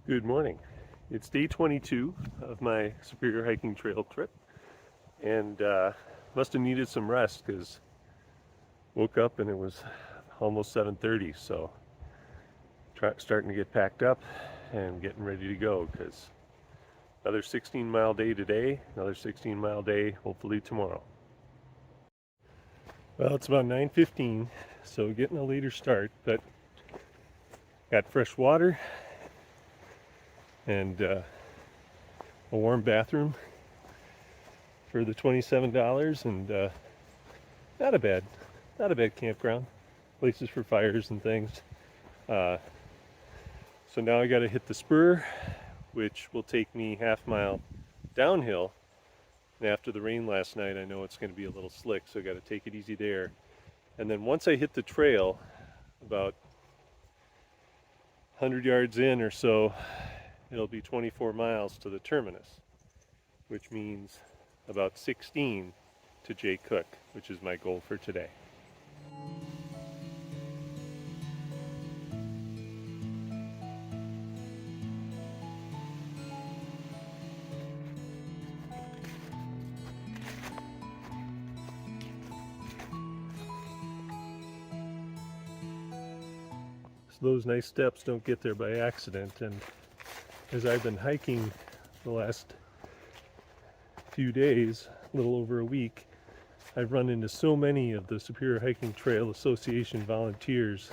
Good morning. It's day 22 of my Superior Hiking Trail trip, and must have needed some rest because woke up and it was almost 7:30. So starting to get packed up and getting ready to go because another 16-mile day today, another 16-mile day hopefully tomorrow. Well, it's about 9:15, so getting a later start, but got fresh water and a warm bathroom for the $27, and not a bad campground, places for fires and things. So now I got to hit the spur, which will take me half-mile downhill. And after the rain last night, I know it's going to be a little slick, so I got to take it easy there. And then once I hit the trail, about 100 yards in or so, it'll be 24 miles to the terminus, which means about 16 to Jay Cooke, which is my goal for today. So those nice steps don't get there by accident, and as I've been hiking the last few days, a little over a week, I've run into so many of the Superior Hiking Trail Association volunteers,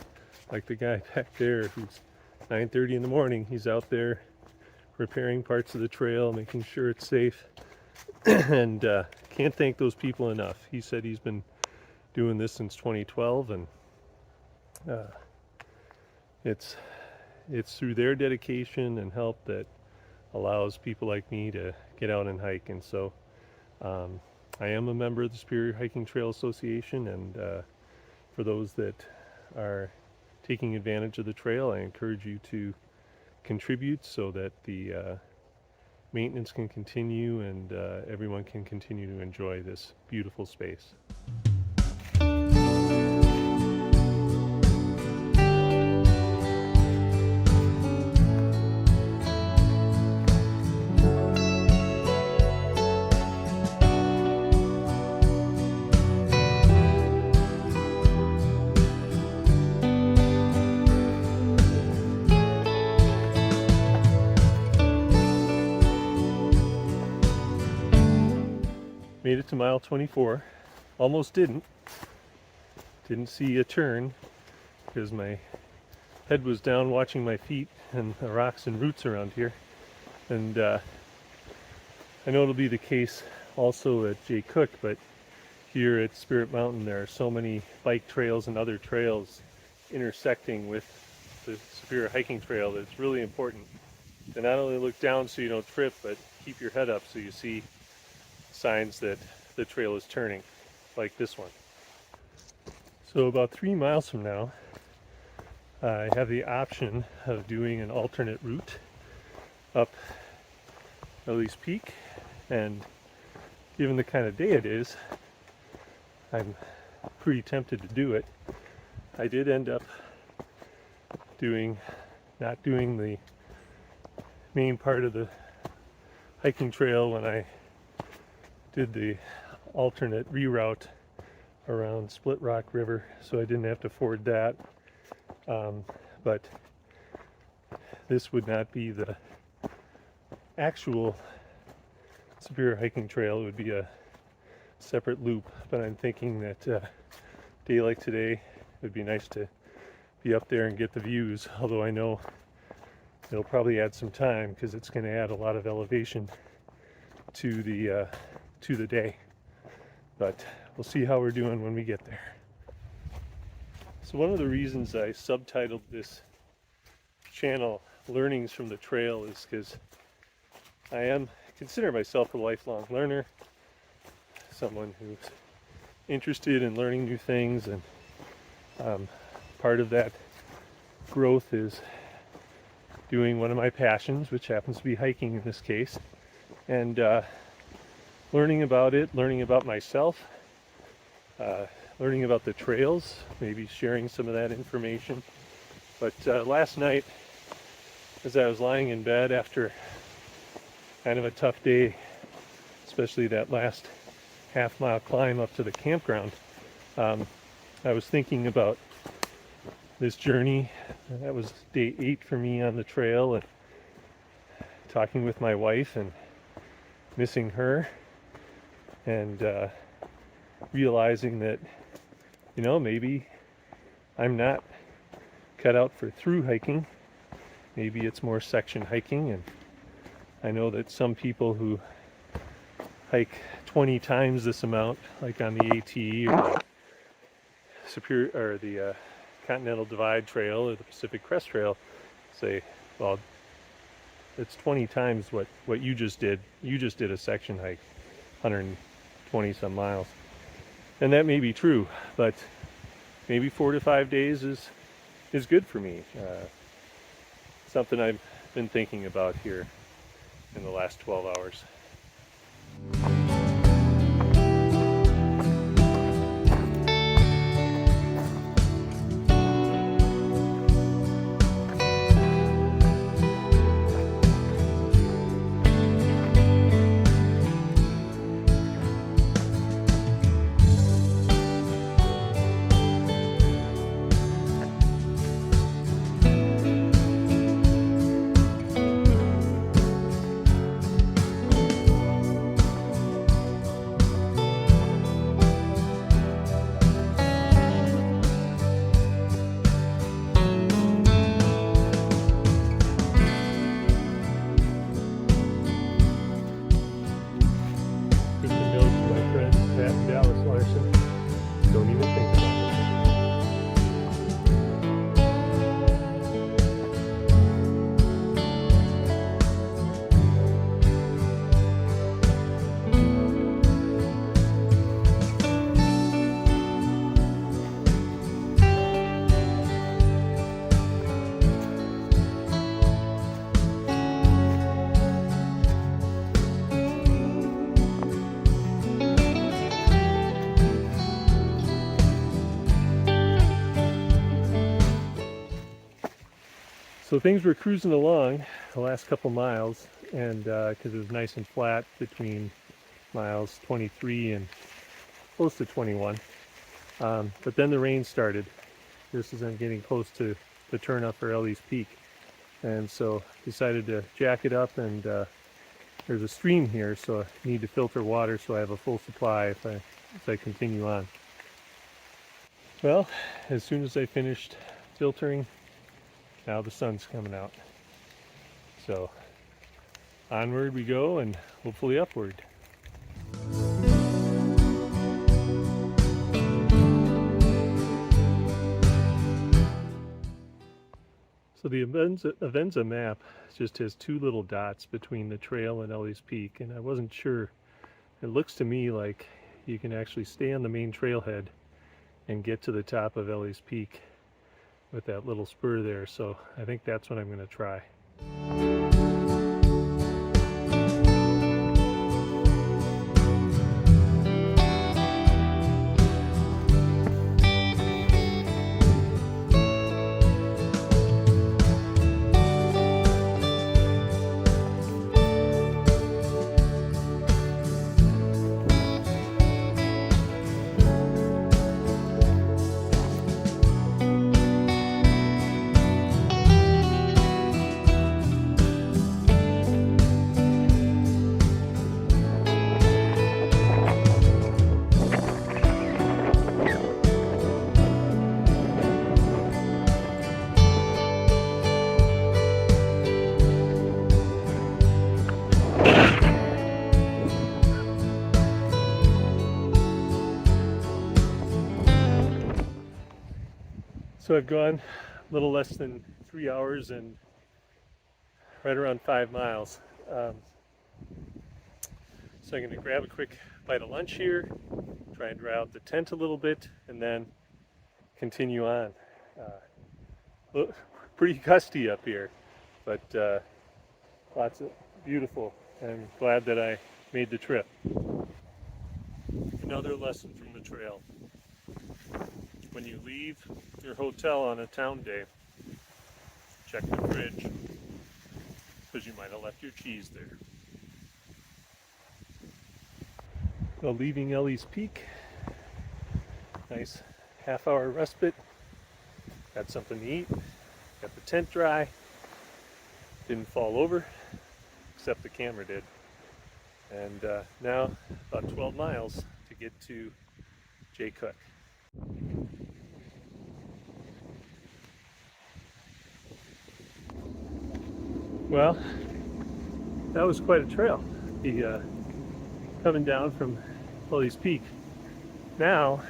like the guy back there who's 9:30 in the morning. He's out there repairing parts of the trail, making sure it's safe, and can't thank those people enough. He said he's been doing this since 2012, and it's through their dedication and help that allows people like me to get out and hike. And so I am a member of the Spirit Hiking Trail Association, and for those that are taking advantage of the trail, I encourage you to contribute so that the maintenance can continue and everyone can continue to enjoy this beautiful space. Made it to mile 24. Almost didn't see a turn because my head was down watching my feet and the rocks and roots around here. And I know it'll be the case also at Jay Cooke, but here at Spirit Mountain there are so many bike trails and other trails intersecting with the Superior Hiking Trail that it's really important to not only look down so you don't trip, but keep your head up so you see signs that the trail is turning, like this one. So about 3 miles from now, I have the option of doing an alternate route up Ellie's Peak, and given the kind of day it is, I'm pretty tempted to do it. I did end up not doing the main part of the hiking trail when I did the alternate reroute around Split Rock River, so I didn't have to ford that. But this would not be the actual Superior Hiking Trail. It would be a separate loop, but I'm thinking that a day like today, it would be nice to be up there and get the views, although I know it'll probably add some time because it's going to add a lot of elevation to the day, but we'll see how we're doing when we get there. So one of the reasons I subtitled this channel Learnings from the Trail is because I consider myself a lifelong learner, someone who's interested in learning new things, and part of that growth is doing one of my passions, which happens to be hiking in this case, and learning about it, learning about myself, learning about the trails, maybe sharing some of that information. But last night as I was lying in bed after kind of a tough day, especially that last half-mile climb up to the campground, I was thinking about this journey. That was day 8 for me on the trail, and talking with my wife and missing her, and realizing that, you know, maybe I'm not cut out for through hiking. Maybe it's more section hiking, and I know that some people who hike 20 times this amount, like on the AT or the Superior or the Continental Divide Trail or the Pacific Crest Trail, say, well, it's 20 times what you just did. You just did a section hike, 120 some miles. And that may be true, but maybe 4 to 5 days is good for me. Something I've been thinking about here in the last 12 hours. So things were cruising along the last couple miles, and because it was nice and flat between miles 23 and close to 21. But then the rain started. Just as I'm getting close to the turn up for Ellie's Peak. And so decided to jack it up, and there's a stream here, so I need to filter water so I have a full supply if I continue on. Well, as soon as I finished filtering, now the sun's coming out. So onward we go, and hopefully upward. So the Avenza map just has 2 little dots between the trail and Ellie's Peak, and I wasn't sure. It looks to me like you can actually stay on the main trailhead and get to the top of Ellie's Peak with that little spur there, so I think that's what I'm going to try. So I've gone a little less than 3 hours and right around 5 miles. So I'm going to grab a quick bite of lunch here, try and dry out the tent a little bit, and then continue on. Pretty gusty up here, but lots of beautiful. I'm glad that I made the trip. Another lesson from the trail. When you leave your hotel on a town day, check the fridge, because you might have left your cheese there. Well, leaving Ellie's Peak, nice half-hour respite. Got something to eat, got the tent dry, didn't fall over, except the camera did. And now about 12 miles to get to Jay Cooke. Well, that was quite a trail. Coming down from Ellie's Peak. Now,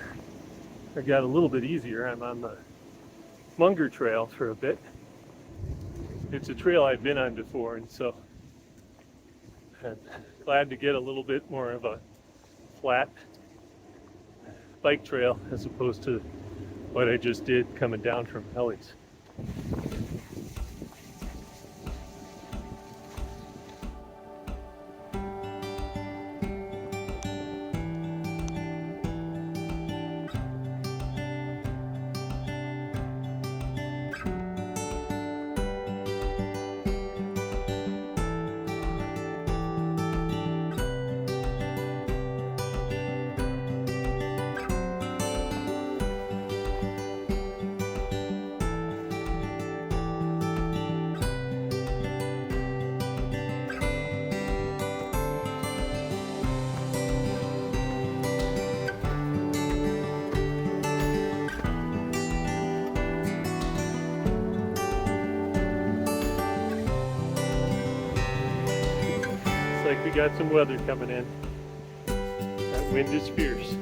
I got a little bit easier. I'm on the Munger Trail for a bit. It's a trail I've been on before, and so I'm glad to get a little bit more of a flat bike trail as opposed to what I just did coming down from Ellie's. Like we got some weather coming in. That wind is fierce.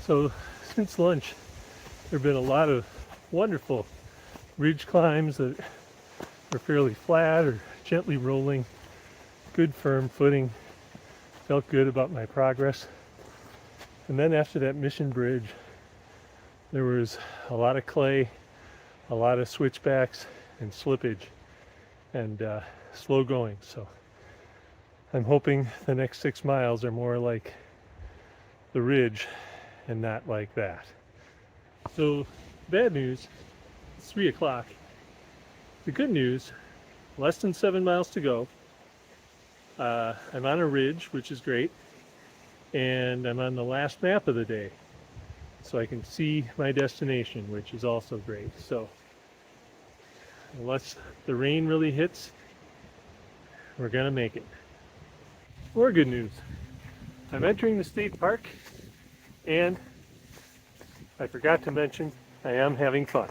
So since lunch, there have been a lot of wonderful ridge climbs that are fairly flat or gently rolling, good firm footing. Felt good about my progress. And then after that Mission Bridge, there was a lot of clay, a lot of switchbacks and slippage, and slow going. So I'm hoping the next 6 miles are more like the ridge and not like that. So bad news, it's 3 o'clock. The good news, less than 7 miles to go. I'm on a ridge, which is great, and I'm on the last map of the day, so I can see my destination, which is also great. So unless the rain really hits, we're gonna make it. More good news, I'm entering the state park, and I forgot to mention, I am having fun.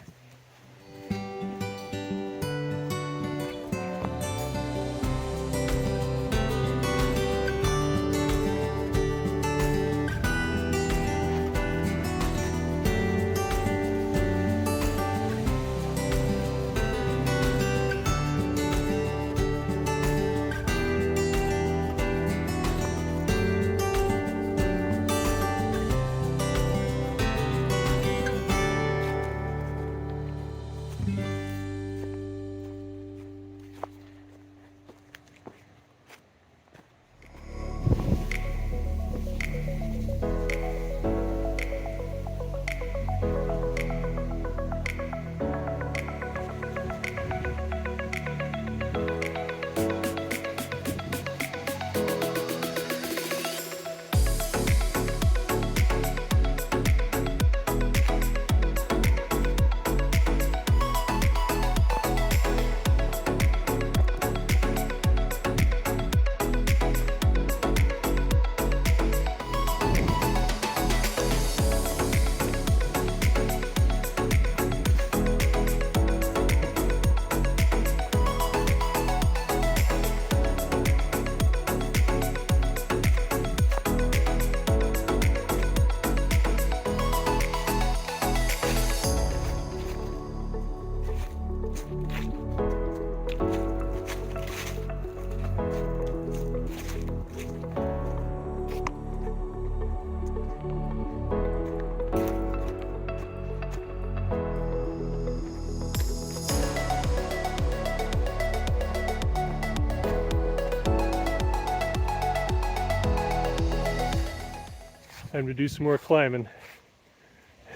Time to do some more climbing.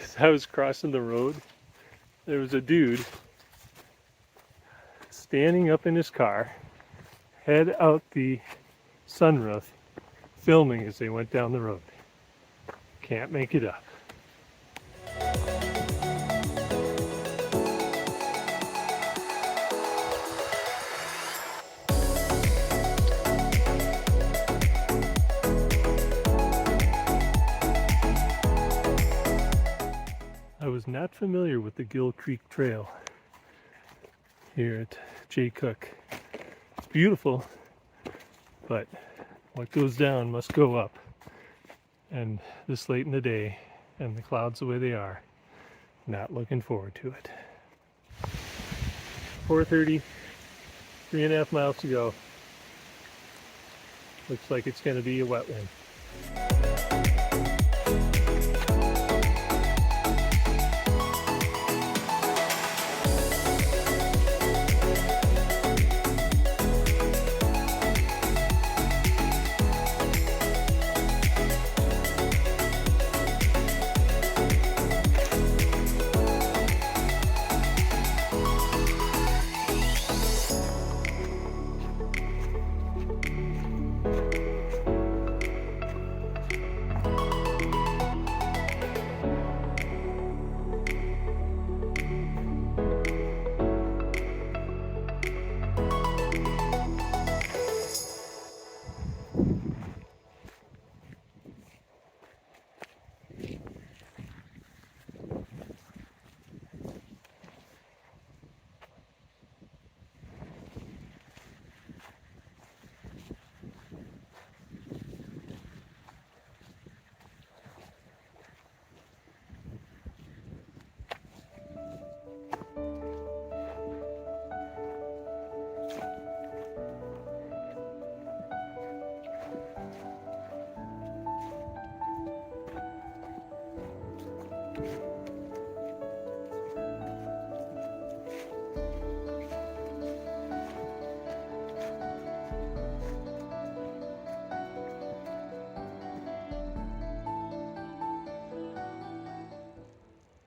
As I was crossing the road, there was a dude standing up in his car, head out the sunroof, filming as they went down the road. Can't make it up. I was not familiar with the Gill Creek Trail here at Jay Cooke. It's beautiful, but what goes down must go up. And this late in the day, and the clouds the way they are, not looking forward to it. 4:30, 3.5 miles to go. Looks like it's going to be a wet one.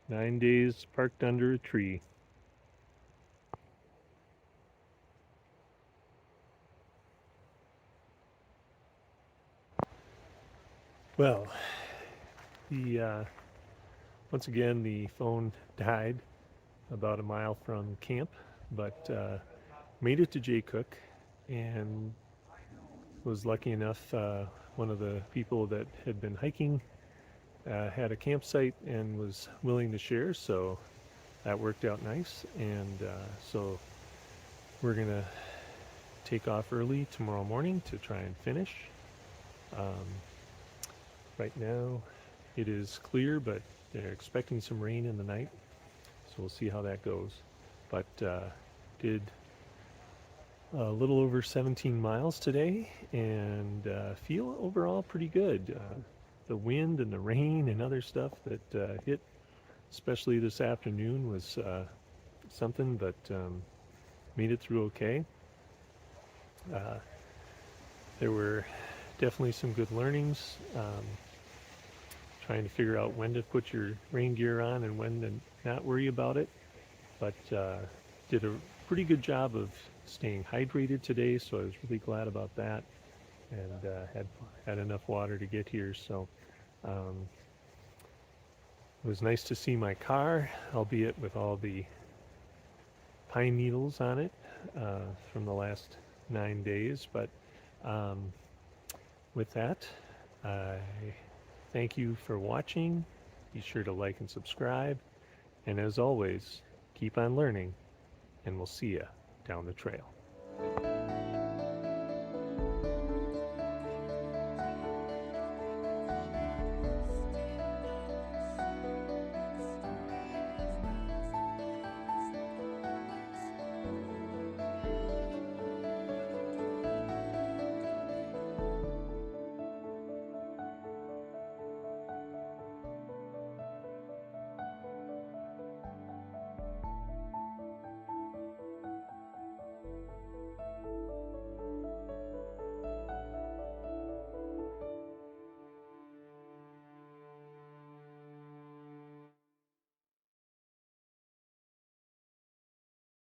Nine days parked under a tree. Well, once again the phone died about a mile from camp, but made it to Jay Cooke and was lucky enough. One of the people that had been hiking had a campsite and was willing to share, so that worked out nice. And so we're gonna take off early tomorrow morning to try and finish. Right now it is clear, but they're expecting some rain in the night, so we'll see how that goes. But did a little over 17 miles today and feel overall pretty good. The wind and the rain and other stuff that hit, especially this afternoon, was something, but made it through okay. There were definitely some good learnings. Trying to figure out when to put your rain gear on and when to not worry about it. But did a pretty good job of staying hydrated today, so I was really glad about that. And had enough water to get here, so it was nice to see my car, albeit with all the pine needles on it from the last 9 days. But with that, I thank you for watching. Be sure to like and subscribe, and as always, keep on learning, and we'll see you down the trail.